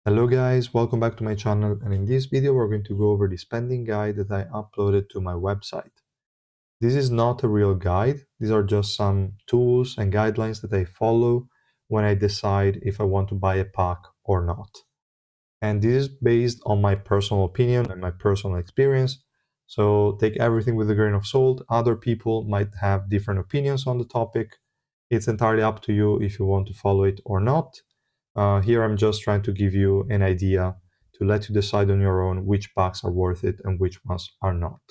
Hello guys, welcome back to my channel, and in this video we're going to go over the spending guide that I uploaded to my website. This is not a real guide, these are just some tools and guidelines that I follow when I decide if I want to buy a pack or not. And this is based on my personal opinion and my personal experience, so take everything with a grain of salt. Other people might have different opinions on the topic. It's entirely up to you if you want to follow it or not. Here I'm just trying to give you an idea to let you decide on your own which packs are worth it and which ones are not.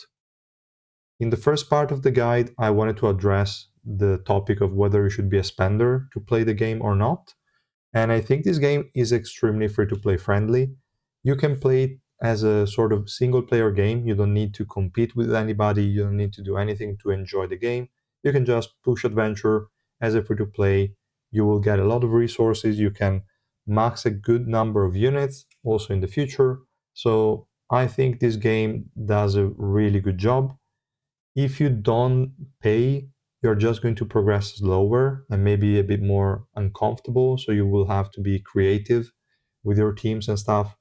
In the first part of the guide, I wanted to address the topic of whether you should be a spender to play the game or not. And I think this game is extremely free-to-play friendly. You can play it as a sort of single-player game. You don't need to compete with anybody. You don't need to do anything to enjoy the game. You can just push adventure as a free-to-play. You will get a lot of resources. You can max a good number of units also in the future. So I think this game does a really good job. If you don't pay, you're just going to progress slower and maybe a bit more uncomfortable. So you will have to be creative with your teams and stuff.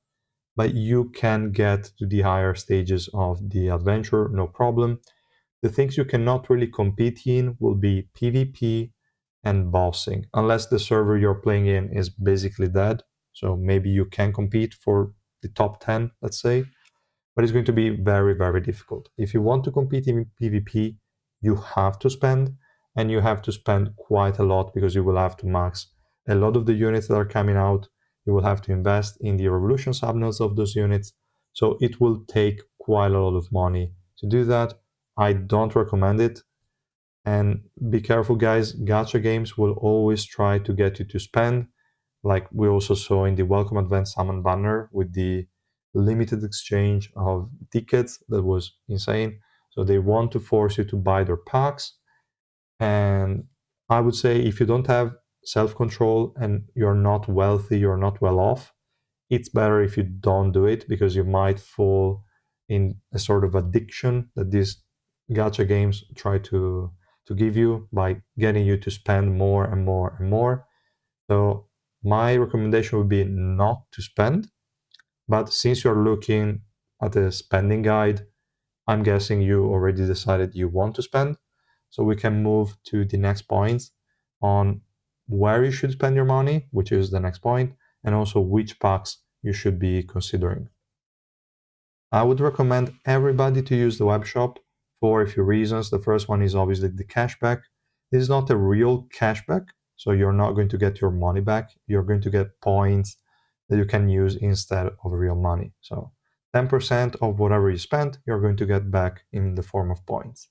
But you can get to the higher stages of the adventure, no problem. The things you cannot really compete in will be PvP and bossing, unless the server you're playing in is basically dead. So maybe you can compete for the top 10, let's say, but it's going to be very, very difficult. If you want to compete in PvP, you have to spend, and you have to spend quite a lot because you will have to max a lot of the units that are coming out. You will have to invest in the revolution subnodes of those units. So it will take quite a lot of money to do that. I don't recommend it. And be careful, guys. Gacha games will always try to get you to spend, like we also saw in the Welcome Advent Summon banner with the limited exchange of tickets. That was insane. So they want to force you to buy their packs. And I would say if you don't have self-control and you're not wealthy, you're not well off, it's better if you don't do it, because you might fall in a sort of addiction that these gacha games try to give you by getting you to spend more and more and more. So my recommendation would be not to spend. But since you're looking at a spending guide, I'm guessing you already decided you want to spend. So we can move to the next point on where you should spend your money, which is the next point, and also which packs you should be considering. I would recommend everybody to use the web shop for a few reasons. The first one is obviously the cashback. This is not a real cashback, so you're not going to get your money back. You're going to get points that you can use instead of real money. So 10% of whatever you spent, you're going to get back in the form of points.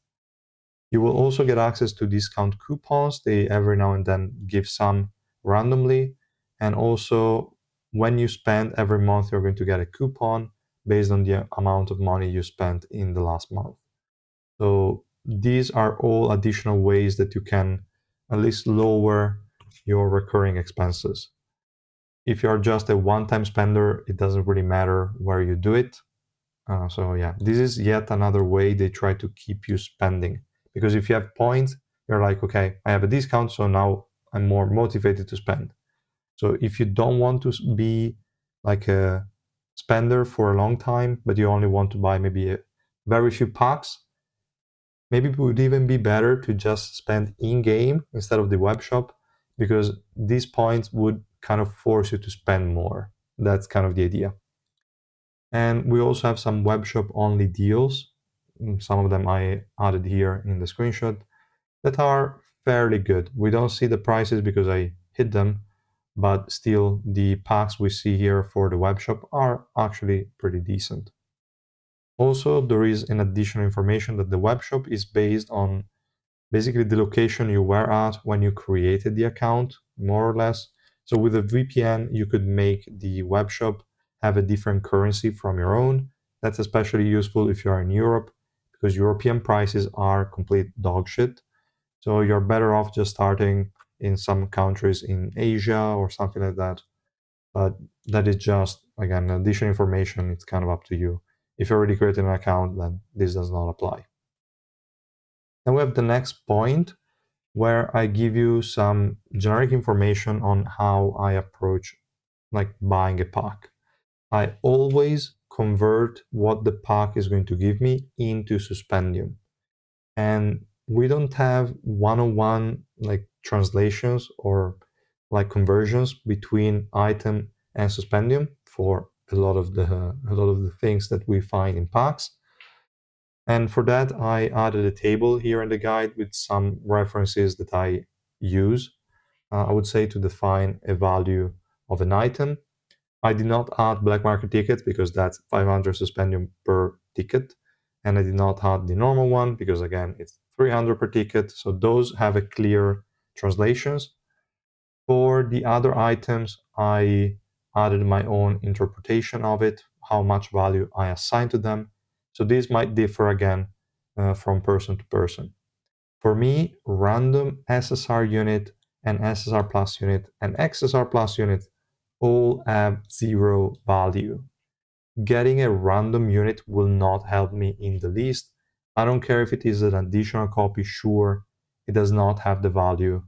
You will also get access to discount coupons. They every now and then give some randomly. And also, when you spend every month, you're going to get a coupon based on the amount of money you spent in the last month. So these are all additional ways that you can at least lower your recurring expenses. If you're just a one-time spender, it doesn't really matter where you do it. So yeah, this is yet another way they try to keep you spending. Because if you have points, you're like, okay, I have a discount, so now I'm more motivated to spend. So if you don't want to be like a spender for a long time, but you only want to buy maybe a very few packs, maybe it would even be better to just spend in-game instead of the web shop, because these points would kind of force you to spend more. That's kind of the idea. And we also have some web shop only deals. Some of them I added here in the screenshot that are fairly good. We don't see the prices because I hid them, but still the packs we see here for the web shop are actually pretty decent. Also, there is an additional information that the web shop is based on basically the location you were at when you created the account, more or less. So with a VPN, you could make the web shop have a different currency from your own. That's especially useful if you're in Europe, because European prices are complete dog shit. So you're better off just starting in some countries in Asia or something like that. But that is just, again, additional information. It's kind of up to you. If you already created an account, then this does not apply. Then we have the next point, where I give you some generic information on how I approach like buying a pack. I always convert what the pack is going to give me into Suspendium. And we don't have one-on-one like translations or like conversions between item and Suspendium for a lot of the things that we find in packs. And for that, I added a table here in the guide with some references that I use. I would say to define a value of an item. I did not add black market tickets because that's 500 Suspendium per ticket. And I did not add the normal one because again, it's 300 per ticket. So those have a clear translations. For the other items, I added my own interpretation of it, how much value I assign to them. So these might differ again from person to person. For me, random SSR unit and SSR plus unit and XSR plus unit all have zero value. Getting a random unit will not help me in the least. I don't care if it is an additional copy, sure, it does not have the value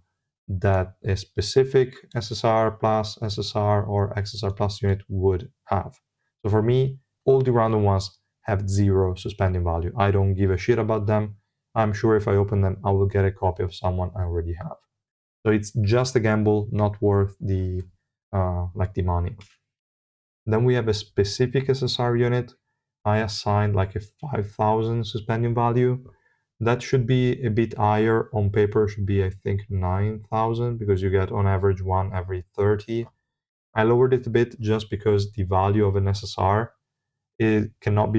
that a specific SSR plus SSR or XSR plus unit would have. So for me, all the random ones have zero suspending value. I don't give a shit about them. I'm sure if I open them, I will get a copy of someone I already have. So it's just a gamble, not worth the the money. Then we have a specific SSR unit. I assigned like a 5,000 Suspendium value. That should be a bit higher. On paper should be, I think, 9,000 because you get on average one every 30. I lowered it a bit just because the value of an SSR it cannot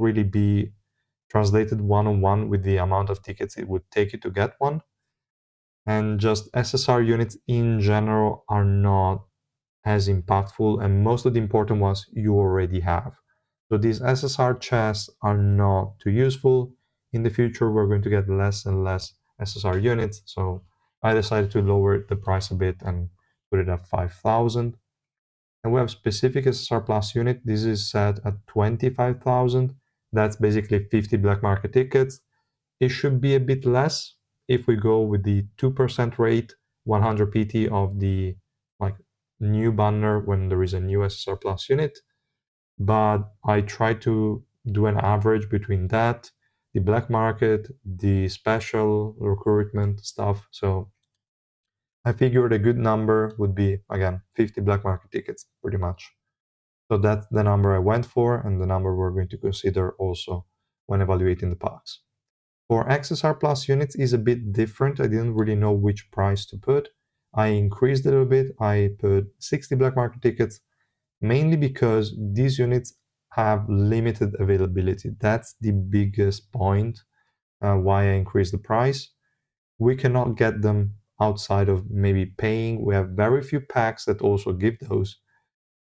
really be translated one-on-one with the amount of tickets it would take you to get one. And just SSR units in general are not as impactful, and most of the important ones you already have. So these SSR chests are not too useful. In the future, we're going to get less and less SSR units, so I decided to lower the price a bit and put it at 5,000. And we have specific SSR plus unit. This is set at 25,000. That's basically 50 black market tickets. It should be a bit less if we go with the 2% rate, 100 PT of the like new banner when there is a new SSR plus unit. But I try to do an average between that, the black market, the special recruitment stuff. So I figured a good number would be, again, 50 black market tickets, pretty much. So that's the number I went for and the number we're going to consider also when evaluating the packs. For XSR Plus units is a bit different. I didn't really know which price to put. I increased it a little bit. I put 60 black market tickets, mainly because these units have limited availability. That's the biggest point why I increased the price. We cannot get them outside of maybe paying. We have very few packs that also give those.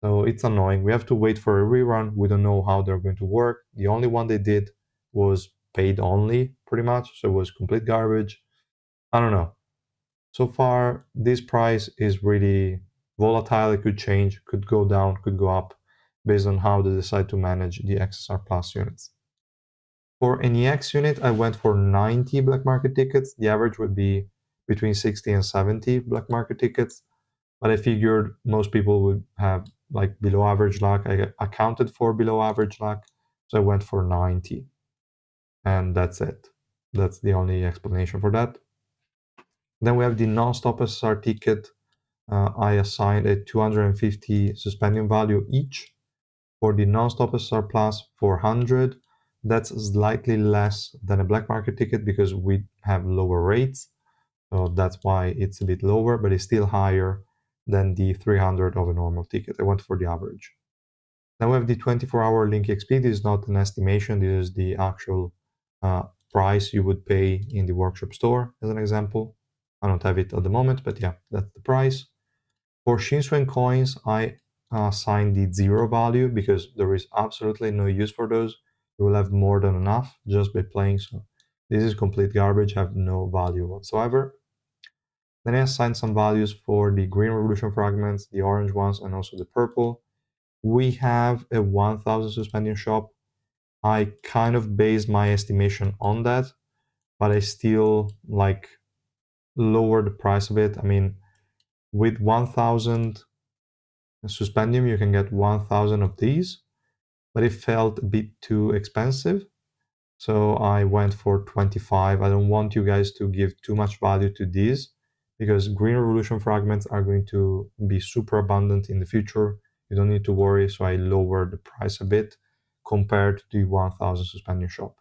So it's annoying. We have to wait for a rerun. We don't know how they're going to work. The only one they did was paid only, pretty much. So it was complete garbage. I don't know. So far, this price is really volatile. It could change, could go down, could go up, based on how they decide to manage the XSR Plus units. For an EX unit, I went for 90 black market tickets. The average would be between 60 and 70 black market tickets. But I figured most people would have like below average luck. I accounted for below average luck, so I went for 90. And that's it. That's the only explanation for that. Then we have the non-stop SSR ticket. I assigned a 250 Suspendium value each. For the non-stop SSR plus 400, that's slightly less than a black market ticket because we have lower rates. So that's why it's a bit lower, but it's still higher than the 300 of a normal ticket. I went for the average. Now we have the 24-hour link XP. This is not an estimation. This is the actual price you would pay in the workshop store, as an example. I don't have it at the moment, but yeah, that's the price. For Shinsuen coins, I assigned the zero value because there is absolutely no use for those. You will have more than enough just by playing. So this is complete garbage, have no value whatsoever. Then I assigned some values for the green revolution fragments, the orange ones, and also the purple. We have a 1000 Suspendium shop. I kind of based my estimation on that, but I still lower the price of it. I mean, with 1000 Suspendium, you can get 1,000 of these, but it felt a bit too expensive. So I went for 25. I don't want you guys to give too much value to these because green revolution fragments are going to be super abundant in the future. You don't need to worry. So I lowered the price a bit compared to the 1000 Suspendium shop.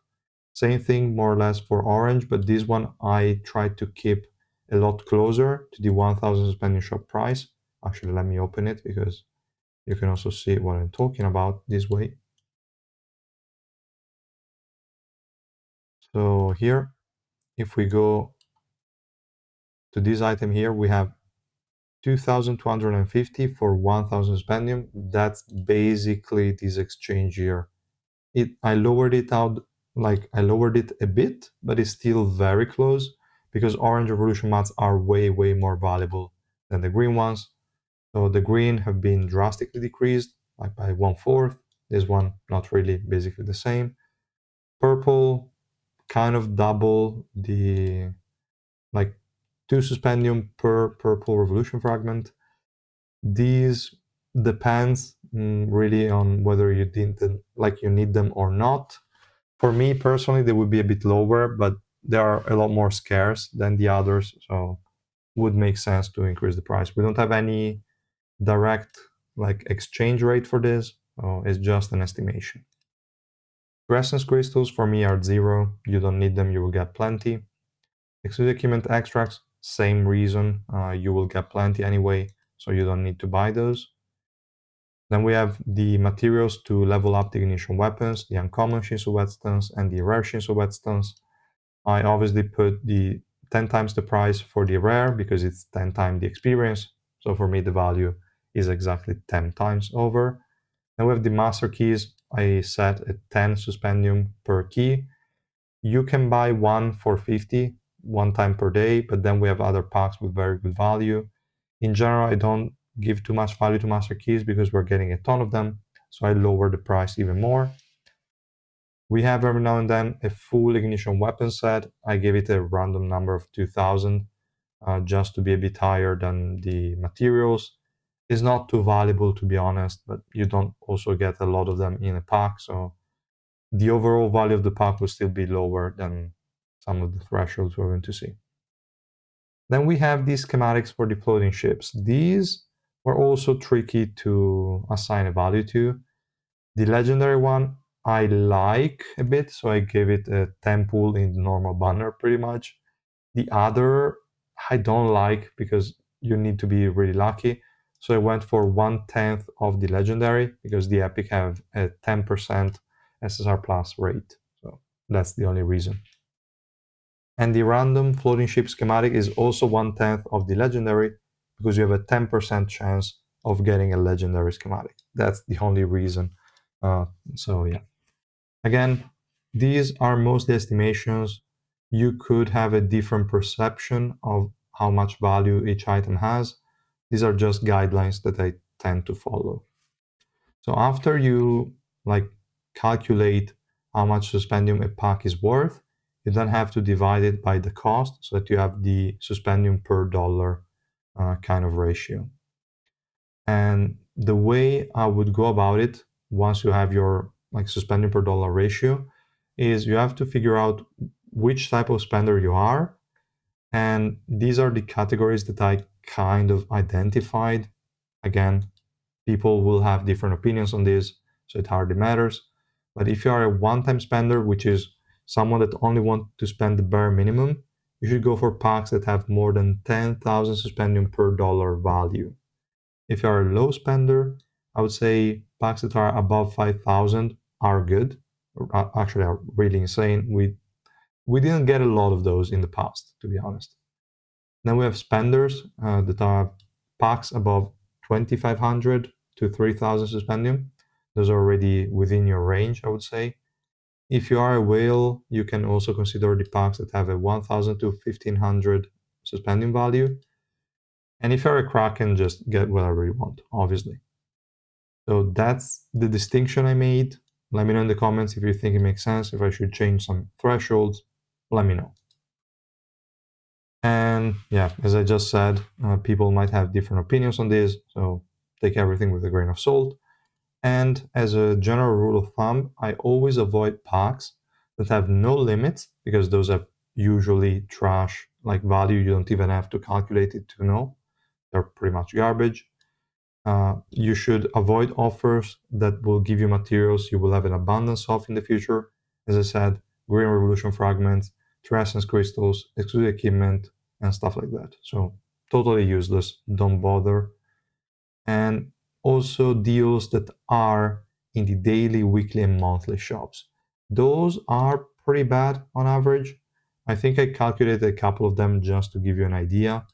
Same thing more or less for orange, but this one I tried to keep a lot closer to the 1000 Suspendium shop price. Actually, let me open it because you can also see what I'm talking about this way. So here, if we go to this item here, we have 2,250 for 1,000 Suspendium. That's basically this exchange here. I lowered it out, like I lowered it a bit, but it's still very close because orange revolution mats are way, way more valuable than the green ones. So the green have been drastically decreased, like by 1/4. This one, not really, basically the same. Purple, kind of double the, like 2 Suspendium per purple revolution fragment. These depends really on whether you need them or not. For me personally, they would be a bit lower, but they are a lot more scarce than the others, so would make sense to increase the price. We don't have any direct exchange rate for this, so it's just an estimation. Essence crystals for me are 0. You don't need them, you will get plenty. Exodocument extracts, same reason, you will get plenty anyway, so you don't need to buy those. Then we have the materials to level up the ignition weapons, the uncommon Shinsu whetstones and the rare Shinsu whetstones. I obviously put the 10 times the price for the rare because it's 10 times the experience. So for me, the value is exactly 10 times over. Then we have the master keys. I set at 10 Suspendium per key. You can buy one for 50, one time per day, but then we have other packs with very good value. In general, I don't give too much value to master keys because we're getting a ton of them, so I lower the price even more. We have every now and then a full ignition weapon set. I gave it a random number of 2,000 just to be a bit higher than the materials. It's not too valuable to be honest, but you don't also get a lot of them in a pack, so the overall value of the pack will still be lower than some of the thresholds we're going to see. Then we have these schematics for the floating ships. These were also tricky to assign a value to. The legendary one I like a bit, so I gave it a 10 pool in the normal banner pretty much. The other I don't like because you need to be really lucky. So I went for 1/10 of the legendary because the epic have a 10% SSR plus rate. So that's the only reason. And the random floating ship schematic is also 1/10 of the legendary because you have a 10% chance of getting a legendary schematic. That's the only reason. So yeah. Again, these are mostly estimations. You could have a different perception of how much value each item has. These are just guidelines that I tend to follow. So after you calculate how much Suspendium a pack is worth, you then have to divide it by the cost so that you have the Suspendium per dollar kind of ratio. And the way I would go about it once you have your Suspendium per dollar ratio is you have to figure out which type of spender you are. And these are the categories that I kind of identified. Again, people will have different opinions on this, so it hardly matters. But if you are a one-time spender, which is someone that only wants to spend the bare minimum, you should go for packs that have more than 10,000 Suspendium per dollar value. If you are a low spender, I would say packs that are above 5,000 are good. Actually, are really insane. We didn't get a lot of those in the past, to be honest. Then we have spenders that are packs above 2,500 to 3,000 Suspendium. Those are already within your range, I would say. If you are a whale, you can also consider the packs that have a 1,000 to 1,500 Suspendium value. And if you're a Kraken, just get whatever you want, obviously. So that's the distinction I made. Let me know in the comments if you think it makes sense, if I should change some thresholds, let me know. And yeah, as I just said, people might have different opinions on this, so take everything with a grain of salt. And as a general rule of thumb, I always avoid packs that have no limits, because those have usually trash like value. You don't even have to calculate it to know. They're pretty much garbage. You should avoid offers that will give you materials you will have an abundance of in the future. As I said, Green Revolution fragments, Terrescence crystals, exclusive equipment, and stuff like that. So totally useless. Don't bother. And also deals that are in the daily, weekly, and monthly shops. Those are pretty bad on average. I think I calculated a couple of them just to give you an idea.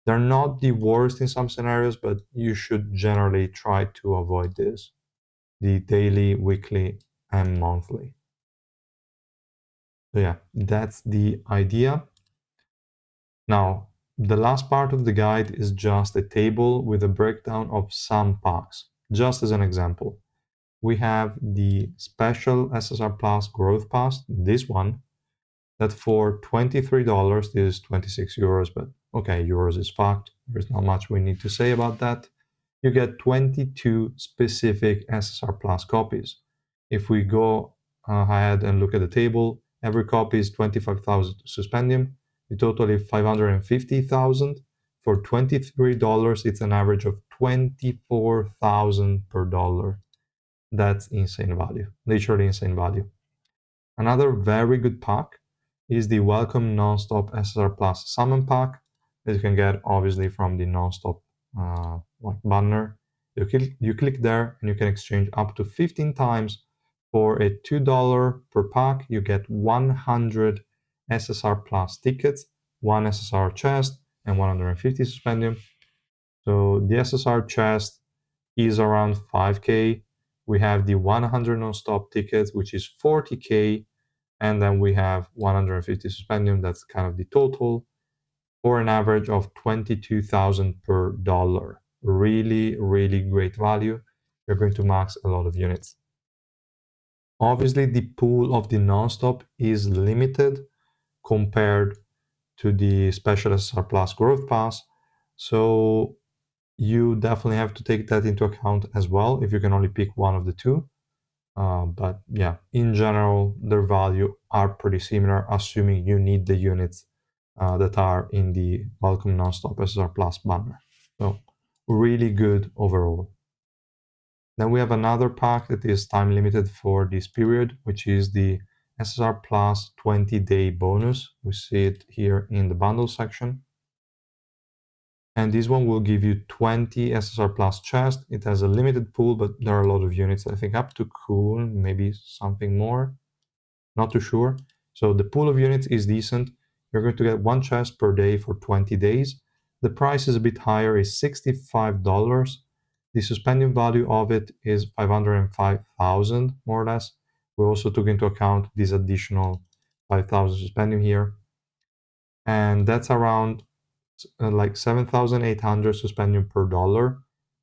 They're not the worst in some scenarios, but you should generally try to avoid this, the daily, weekly, and monthly. So yeah, that's the idea. Now, the last part of the guide is just a table with a breakdown of some packs. Just as an example, we have the special SSR Plus Growth Pass, this one, that for $23, this is 26 euros, but okay, euros is fact. There's not much we need to say about that. You get 22 specific SSR Plus copies. If we go ahead and look at the table, every copy is 25,000 Suspendium. The total is 550,000. For $23, it's an average of 24,000 per dollar. That's insane value, literally insane value. Another very good pack is the Welcome Nonstop SSR Plus Summon Pack that you can get obviously from the Nonstop banner. You click there and you can exchange up to 15 times. For a $2 per pack, you get 100 SSR Plus tickets, 1 SSR chest, and 150 Suspendium. So the SSR chest is around 5K. We have the 100 non-stop tickets, which is 40K. And then we have 150 Suspendium, that's kind of the total, for an average of 22,000 per dollar. Really, really great value. You're going to max a lot of units. Obviously, the pool of the non-stop is limited compared to the Special SSR Plus Growth Pass. So you definitely have to take that into account as well if you can only pick one of the two. But yeah, in general, their value are pretty similar, assuming you need the units that are in the Welcome Nonstop SSR Plus banner. So really good overall. Then we have another pack that is time limited for this period, which is the SSR Plus 20-day bonus. We see it here in the bundle section. And this one will give you 20 SSR Plus chest. It has a limited pool, but there are a lot of units. I think up to cool, maybe something more. Not too sure. So the pool of units is decent. You're going to get one chest per day for 20 days. The price is a bit higher, is $65. The Suspendium value of it is 505,000, more or less. We also took into account this additional 5,000 Suspendium here. And that's around like 7,800 Suspendium per dollar,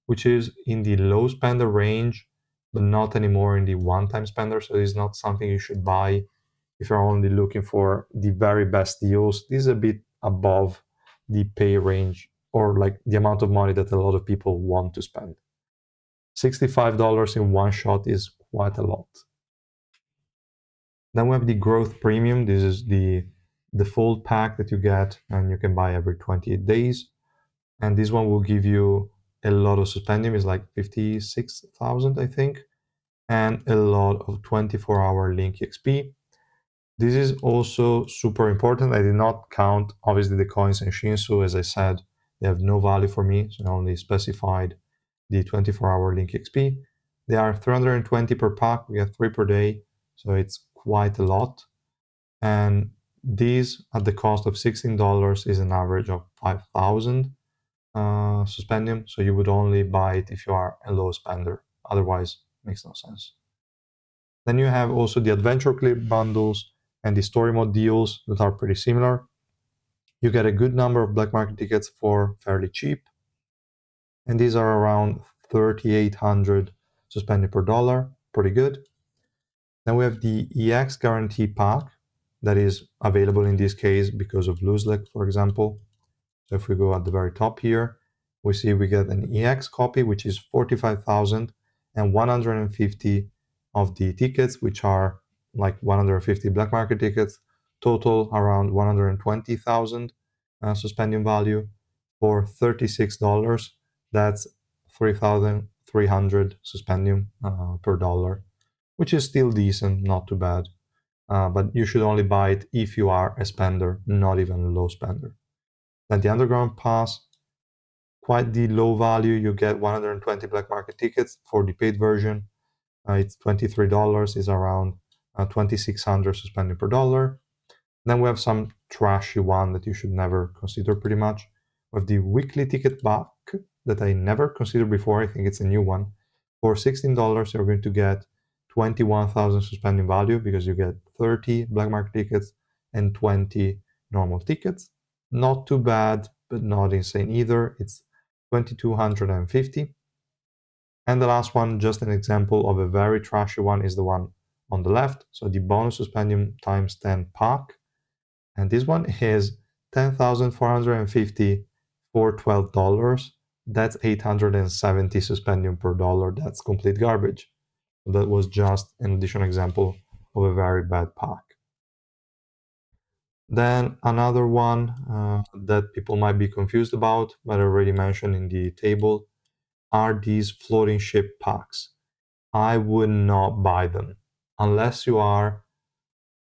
which is in the low spender range, but not anymore in the one-time spender. So it's not something you should buy if you're only looking for the very best deals. This is a bit above the pay range, or like the amount of money that a lot of people want to spend. $65 in one shot is quite a lot. Then we have the Growth Premium. This is the full pack that you get and you can buy every 28 days. And this one will give you a lot of Suspendium. It's like 56,000, I think, and a lot of 24-hour Link XP. This is also super important. I did not count, obviously, the coins and Shinsu. As I said, they have no value for me, so I only specified the 24-hour Link XP. They are 320 per pack. We get 3 per day, so it's quite a lot. And these, at the cost of $16, is an average of 5,000 Suspendium. So you would only buy it if you are a low spender. Otherwise, it makes no sense. Then you have also the Adventure Clip bundles and the Story Mode deals that are pretty similar. You get a good number of black market tickets for fairly cheap. And these are around 3,800 Suspendium per dollar. Pretty good. Then we have the EX Guarantee Pack that is available in this case because of Loose Leg, for example. So if we go at the very top here, we see we get an EX copy, which is 45,150 of the tickets, which are like 150 black market tickets, total around 120,000 Suspendium value for $36. That's 3,300 Suspendium per dollar, which is still decent, not too bad. But you should only buy it if you are a spender, not even a low spender. Then the Underground Pass, quite the low value. You get 120 black market tickets for the paid version. It's $23, is around 2,600 Suspendium per dollar. Then we have some trashy one that you should never consider pretty much. We have the weekly ticket back that I never considered before. I think it's a new one. For $16, you're going to get 21,000 Suspendium value because you get 30 black market tickets and 20 normal tickets. Not too bad, but not insane either. It's 2,250. And the last one, just an example of a very trashy one, is the one on the left. So the bonus Suspendium times 10 pack. And this one is 10,450 for $12. That's 870 Suspendium per dollar. That's complete garbage. That was just an additional example of a very bad pack. Then another one that people might be confused about, but I already mentioned in the table, are these floating ship packs. I would not buy them unless you are,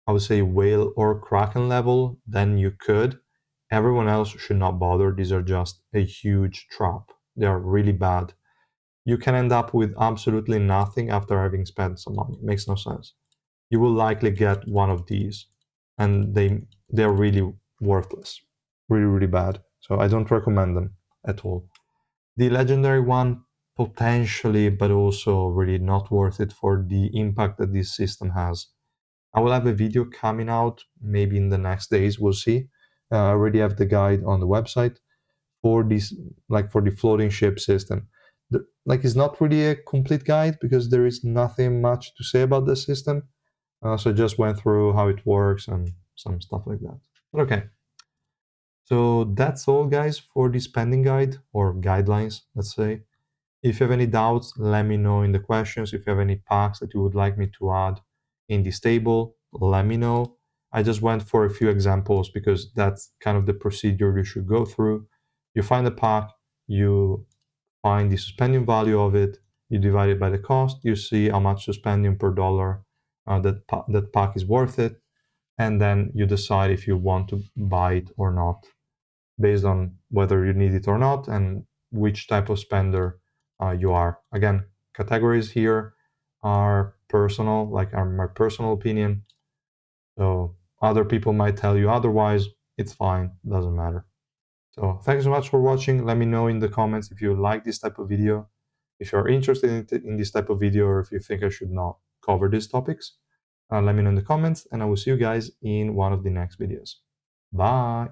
I would say, whale or kraken level. Then you could. Everyone else should not bother. These are just a huge trap. They are really bad. You can end up with absolutely nothing after having spent some money. It makes no sense. You will likely get one of these, and they're really worthless, really bad. So I don't recommend them at all. The legendary one, potentially, but also really not worth it for the impact that this system has. I will have a video coming out maybe in the next days, we'll see. I already have the guide on the website for this, like for the floating ship system. It's not really a complete guide because there is nothing much to say about the system. So I just went through how it works and some stuff like that. But okay. So that's all, guys, for the spending guide or guidelines, let's say. If you have any doubts, let me know in the questions. If you have any packs that you would like me to add in this table, let me know. I just went for a few examples because that's kind of the procedure you should go through. You find a pack, you find the Suspendium value of it, you divide it by the cost, you see how much Suspendium per dollar that pack is worth it, and then you decide if you want to buy it or not, based on whether you need it or not and which type of spender you are. Again, categories here are personal, are my personal opinion. So other people might tell you otherwise. It's fine, doesn't matter. So thanks so much for watching. Let me know in the comments if you like this type of video, if you're interested in this type of video, or if you think I should not cover these topics. Let me know in the comments, and I will see you guys in one of the next videos. Bye!